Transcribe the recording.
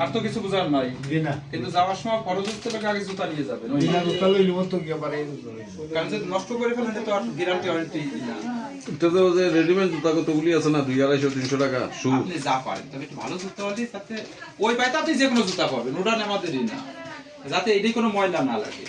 আর তো কিছু বুঝার নাই কিন্তু যাওয়ার সময় খরচ হতে পারে আগে জুতা নিয়ে যাবেন কারণ যদি নষ্ট করে ফেলেন তো আর গ্যারান্টি ওয়ারেন্টি না। এটা তো যে রেডিমেড জুতা কতগুলি আছে না 200-250-300 টাকা শু। আপনি যা পারেন তবে একটু ভালো জুতা হলে তাতে ওই পাইতে আপনি যে কোনো জুতা পাবেন, ওটা আমাদেরই না, যাতে এটাই কোনো ময়লা না লাগে।